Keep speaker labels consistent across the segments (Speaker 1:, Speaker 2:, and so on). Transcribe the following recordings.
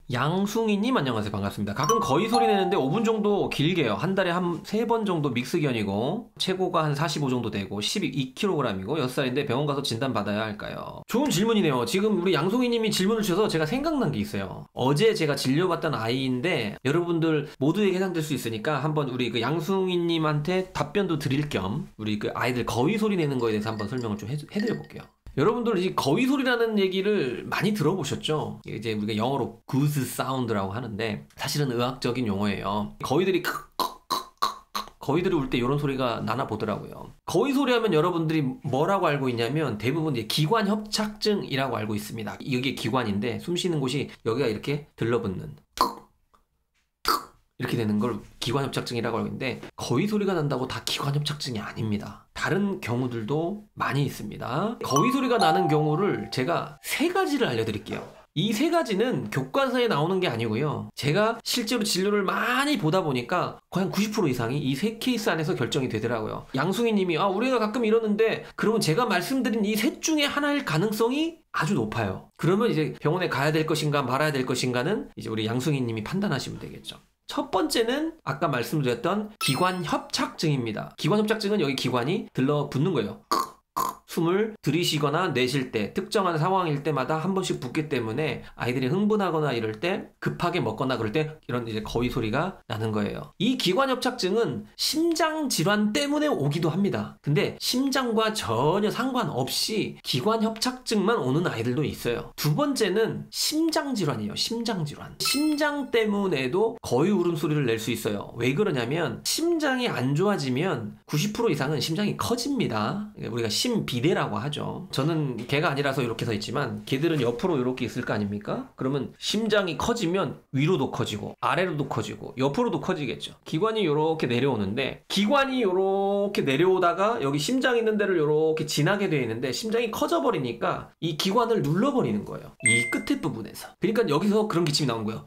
Speaker 1: 양숭이님 안녕하세요. 반갑습니다. 가끔 거의 소리 내는데 5분 정도 길게요. 한 달에 한 3번 정도 믹스견이고 최고가 한 45 정도 되고 12kg이고 6살인데 병원 가서 진단 받아야 할까요? 좋은 질문이네요. 지금 우리 양숭이님이 질문을 주셔서 제가 생각난 게 있어요. 어제 제가 진료받던 아이인데 여러분들 모두에게 해당될 수 있으니까 한번 우리 그 양숭이님한테 답변도 드릴 겸 우리 그 아이들 거의 소리 내는 거에 대해서 한번 설명을 좀 해드려 볼게요. 여러분들 이 거위 소리라는 얘기를 많이 들어보셨죠? 이제 우리가 영어로 goose sound라고 하는데 사실은 의학적인 용어예요. 거위들이 거위들이 울 때 이런 소리가 나나 보더라고요. 거위 소리 하면 여러분들이 뭐라고 알고 있냐면 대부분 이제 기관 협착증이라고 알고 있습니다. 이게 기관인데 숨 쉬는 곳이 여기가 이렇게 들러붙는 이렇게 되는 걸 기관협착증이라고 알고 있는데 거위 소리가 난다고 다 기관협착증이 아닙니다. 다른 경우들도 많이 있습니다. 거위 소리가 나는 경우를 제가 3가지를 알려드릴게요. 이 3가지는 교과서에 나오는 게 아니고요. 제가 실제로 진료를 많이 보다 보니까 거의 한 90% 이상이 이 3케이스 안에서 결정이 되더라고요. 양숭이 님이 우리가 가끔 이러는데 그러면 제가 말씀드린 이 셋 중에 하나일 가능성이 아주 높아요. 그러면 이제 병원에 가야 될 것인가 말아야 될 것인가는 이제 우리 양숭이 님이 판단하시면 되겠죠. 첫 번째는 아까 말씀드렸던 기관협착증입니다. 기관협착증은 여기 기관이 들러붙는 거예요. 숨을 들이쉬거나 내쉴 때 특정한 상황일 때마다 한 번씩 붓기 때문에 아이들이 흥분하거나 이럴 때 급하게 먹거나 그럴 때 이런 이제 거위 소리가 나는 거예요. 이 기관협착증은 심장 질환 때문에 오기도 합니다. 근데 심장과 전혀 상관없이 기관협착증만 오는 아이들도 있어요. 두 번째는 심장 질환이에요. 심장 질환. 심장 때문에도 거위 울음소리를 낼 수 있어요. 왜 그러냐면 심장이 안 좋아지면 90% 이상은 심장이 커집니다. 우리가 심비대라고 하죠. 저는 개가 아니라서 이렇게 서 있지만 개들은 옆으로 이렇게 있을 거 아닙니까? 그러면 심장이 커지면 위로도 커지고 아래로도 커지고 옆으로도 커지겠죠. 기관이 이렇게 내려오는데 기관이 이렇게 내려오다가 여기 심장 있는 데를 이렇게 지나게 되어 있는데 심장이 커져버리니까 이 기관을 눌러버리는 거예요. 이 끝에 부분에서. 그러니까 여기서 그런 기침이 나온 거예요.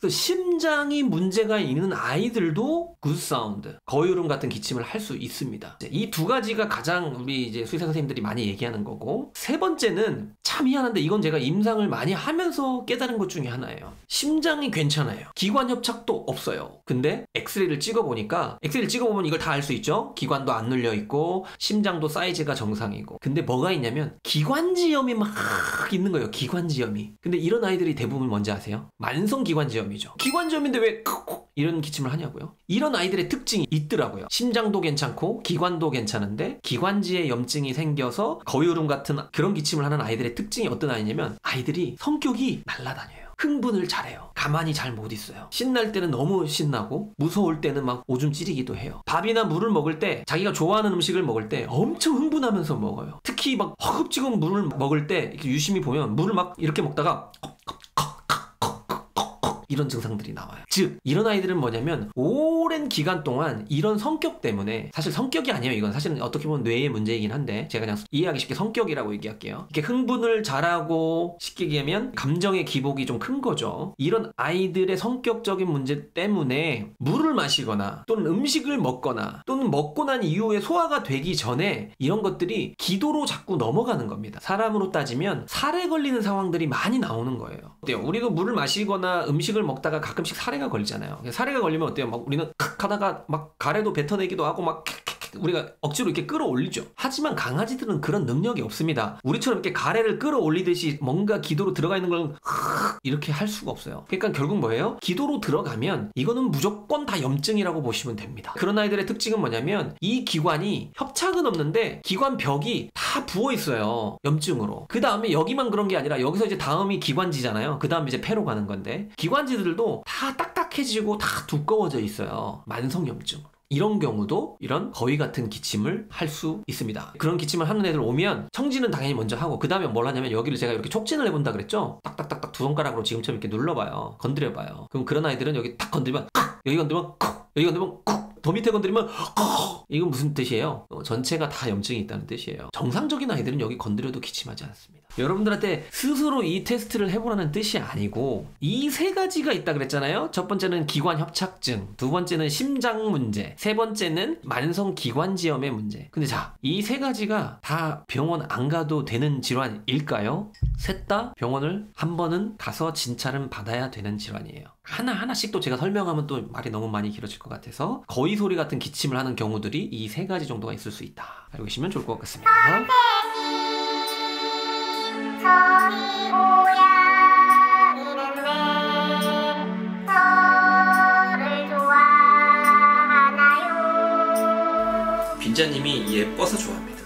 Speaker 1: 그래서 심장이 문제가 있는 아이들도 굿 사운드, 거위 울음 같은 기침을 할 수 있습니다. 이 2가지가 가장 우리 이제 수의사 선생님들이 많이 얘기하는 거고, 3번째는 참 희한한데 이건 제가 임상을 많이 하면서 깨달은 것 중에 하나예요. 심장이 괜찮아요. 기관 협착도 없어요. 근데 엑스레이를 찍어보니까 엑스레이를 찍어보면 이걸 다 알 수 있죠. 기관도 안 눌려 있고 심장도 사이즈가 정상이고. 근데 뭐가 있냐면 기관지염이 막 있는 거예요. 기관지염이. 근데 이런 아이들이 대부분 뭔지 아세요? 만성기관지염. 기관지염인데 왜 이런 기침을 하냐고요? 이런 아이들의 특징이 있더라고요. 심장도 괜찮고 기관도 괜찮은데 기관지에 염증이 생겨서 거위 울음 같은 그런 기침을 하는 아이들의 특징이 어떤 아이냐면 아이들이 성격이 날라다녀요. 흥분을 잘해요. 가만히 잘 못 있어요. 신날 때는 너무 신나고 무서울 때는 막 오줌 찌르기도 해요. 밥이나 물을 먹을 때 자기가 좋아하는 음식을 먹을 때 엄청 흥분하면서 먹어요. 특히 막 허겁지겁 물을 먹을 때 이렇게 유심히 보면 물을 막 이렇게 먹다가 이런 증상들이 나와요. 즉 이런 아이들은 뭐냐면 오랜 기간 동안 이런 성격 때문에, 사실 성격이 아니에요. 이건 사실은 어떻게 보면 뇌의 문제이긴 한데 제가 그냥 이해하기 쉽게 성격이라고 얘기할게요. 이렇게 흥분을 잘하고 쉽게 얘기하면 감정의 기복이 좀 큰 거죠. 이런 아이들의 성격적인 문제 때문에 물을 마시거나 또는 음식을 먹거나 또는 먹고 난 이후에 소화가 되기 전에 이런 것들이 기도로 자꾸 넘어가는 겁니다. 사람으로 따지면 살에 걸리는 상황들이 많이 나오는 거예요. 어때요? 우리가 물을 마시거나 음식을 먹다가 가끔씩 사례가 걸리잖아요. 사례가 걸리면 어때요? 막 우리는 칵 하다가 막 가래도 뱉어내기도 하고 막 우리가 억지로 이렇게 끌어올리죠. 하지만 강아지들은 그런 능력이 없습니다. 우리처럼 이렇게 가래를 끌어올리듯이 뭔가 기도로 들어가 있는 걸 이렇게 할 수가 없어요. 그러니까 결국 뭐예요? 기도로 들어가면 이거는 무조건 다 염증이라고 보시면 됩니다. 그런 아이들의 특징은 뭐냐면 이 기관이 협착은 없는데 기관 벽이 다 부어 있어요. 염증으로. 그 다음에 여기만 그런 게 아니라 여기서 이제 다음이 기관지잖아요. 그 다음에 이제 폐로 가는 건데 기관지들도 다 딱딱해지고 다 두꺼워져 있어요. 만성염증으로. 이런 경우도 이런 거위 같은 기침을 할 수 있습니다. 그런 기침을 하는 애들 오면 청진은 당연히 먼저 하고 그 다음에 뭘 하냐면 여기를 제가 이렇게 촉진을 해본다 그랬죠? 딱딱딱딱 2손가락으로 지금처럼 이렇게 눌러봐요. 건드려봐요. 그럼 그런 아이들은 여기 탁 건드리면 여기 건드리면 여기 건드리면 더 밑에 건드리면 이건 무슨 뜻이에요? 전체가 다 염증이 있다는 뜻이에요. 정상적인 아이들은 여기 건드려도 기침하지 않습니다. 여러분들한테 스스로 이 테스트를 해보라는 뜻이 아니고 이 세 가지가 있다 그랬잖아요. 첫 번째는 기관 협착증, 두 번째는 심장 문제, 세 번째는 만성 기관지염의 문제. 근데 자, 이 세 가지가 다 병원 안 가도 되는 질환일까요? 셋 다 병원을 한 번은 가서 진찰은 받아야 되는 질환이에요. 하나하나씩 또 제가 설명하면 또 말이 너무 많이 길어질 것 같아서 거위 소리 같은 기침을 하는 경우들이 이 세 가지 정도가 있을 수 있다. 알고 계시면 좋을 것 같습니다.
Speaker 2: 저희 고양이는 왜 저를 좋아하나요?
Speaker 1: 빈자님이 예뻐서 좋아합니다.